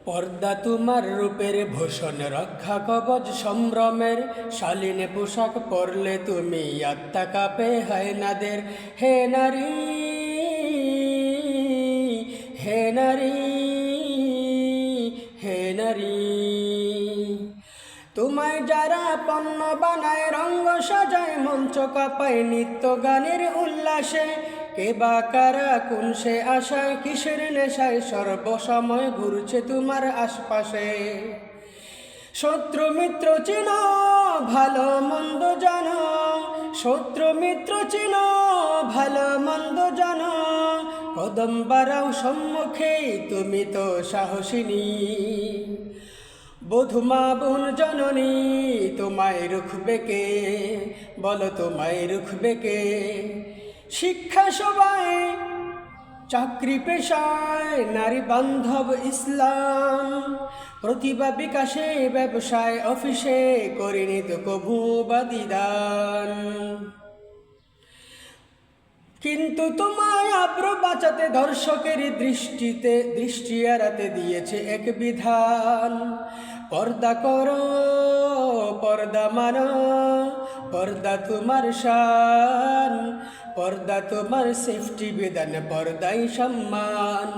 পর্দা তোমার রূপের ভূষণ, রক্ষা কবচ সম্ভ্রমের শালীন পোশাক পরলে তুমি আত্মা কাঁপে হায়নাদের। হে নারী, হে নারী, হে নারী, তোমায় যারা পণ্য বানায়, রঙ্গ সাজায়, মঞ্চ কাঁপায় নিত্য গানের উল্লাসে, কে বা কারা কোন সে আশায়, কিসের নেশায় সর্বসময় ঘুরছে তোমার আশপাশে। শত্রু মিত্র চিনো, ভালো মন্দ জানো, শত্রু মিত্র চিনো, ভালো মন্দ জানো, কদম বাড়াও সম্মুখে, তুমি তো সাহসিনী। বধূ মা বোন জননী, তোমায় রুখবে কে, বলো তোমায় রুখবে কে। শিক্ষা সবাই, চাকরি পেশায়, নারী বান্ধব ইসলাম, প্রতিভা বিকাশে, ব্যবসায়, অফিসে করিনি তো কভু বাদিদান। কিন্তু তোমায় আব্রু বাঁচাতে ধর্ষকের দৃষ্টি এড়াতে দিয়েছে এক বিধান। পর্দা করো, পর্দা মানো, পর্দা তোমার শান, পর্দা তোমার সেফটি বিধান, পর্দাই সম্মান।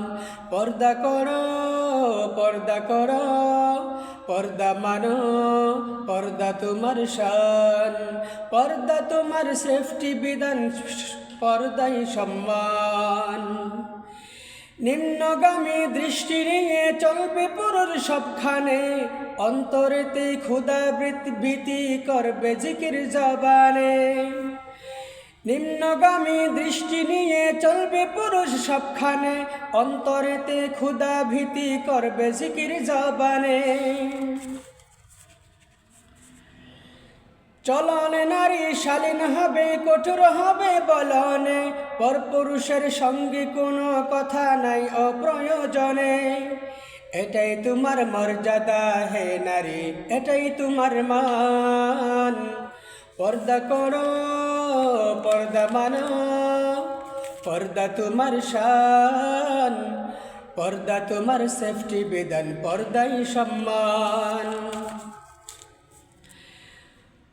পর্দা করো, পর্দা করো, পর্দা মানো, পর্দা তোমার শান, পর্দা তোমার সেফটি বিধান, পর্দাই সম্মান। নিম্নগামী দৃষ্টি নিয়ে চলবে পুরুষ সবখানে, অন্তরেতে ক্ষুধা ভীতি করবে জিকির জবানে। নিম্নগামী দৃষ্টি নিয়ে চলবে পুরুষ সবখানে, অন্তরেতে ক্ষুধা ভীতি করবে জিকির জবানে। চলনে নারী শালীন হবে, কঠোর হবে বলনে, পরপুরুষের সঙ্গে কোনো কথা নাই অপ্রয়োজনে। এটাই তোমার মর্যাদা হে নারী, এটাই তোমার মান। পর্দা করো, পর্দা মানো, পর্দা তোমার শান, পর্দা তোমার সেফটি বিধান, পর্দাই সম্মান।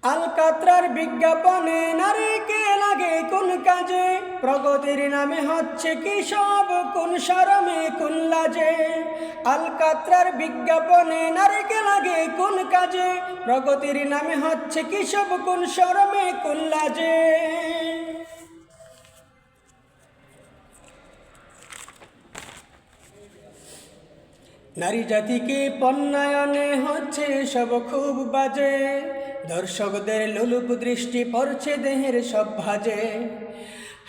আলকাতরার বিজ্ঞাপনে নারীকে লাগে কোন কাজে, প্রগতির নামে হচ্ছে কি সব কোন শরমে কোন লাজে। আলকাতরার বিজ্ঞাপনে নারীকে লাগে কোন কাজে, প্রগতির নামে হচ্ছে কি সব কোন শরমে কোন লাজে। নারী জাতিকে পণ্যায়নে হচ্ছে সব খুব বাজে, দর্শকদের লোলুপ দৃষ্টি পড়ছে দেহের সব ভাজে।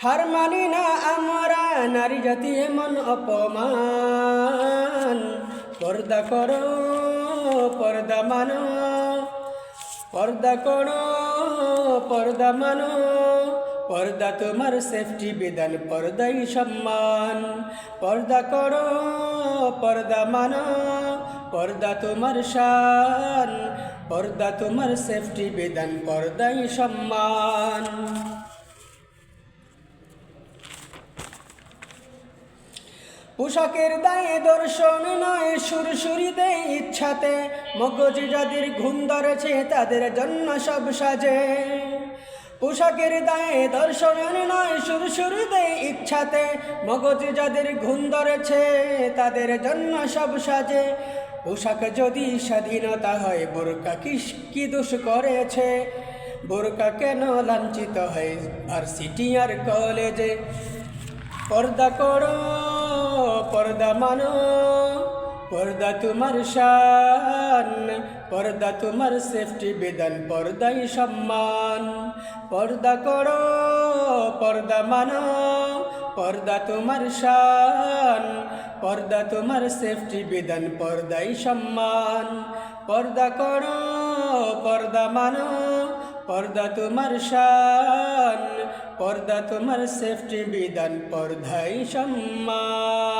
হার মানি না আমরা, নারী জাতি এমন অপমান। পর্দা করো, পর্দা মানো, পর্দা করো, পর্দা মানো, পর্দা তোমার সেফটি বিধান, পর্দাই সম্মান। পর্দা করো, পর্দা মানো, পর্দা তোমার শান, পর্দা তোমার সেফটি বিধান, পর্দাই সম্মান। পোশাকের দায়ে দর্শন নয়, সুরসুরিতে ইচ্ছাতে, মগজ যাদের ঘুম ধরেছে তাদের জন্য সব সাজে। পোশাকের দায়ে দর্শন নয়, সুরসুরিতে ইচ্ছাতে, মগজ যাদের ঘুম ধরেছে তাদের জন্য সব সাজে। পোশাক যদি স্বাধীনতা হয়, বোরকা কি দোষ করেছে, বোরকা কেন লাঞ্ছিত হয় ভার্সিটি আর কলেজে। পর্দা করো, পর্দা মানো, পর্দা তোমার শান, পর্দা তোমার সেফটি বিধান, পর্দাই সম্মান। পর্দা করো, পর্দা মানো, পর্দা তোমার শান, পর্দা তোমার সেফটি বিধান, পর্দাই সম্মান। পর্দা করো, পর্দা মানো, পর্দা তোমার শান, পর্দা তোমার সেফটি বিধান, পর্দাই সম্মান।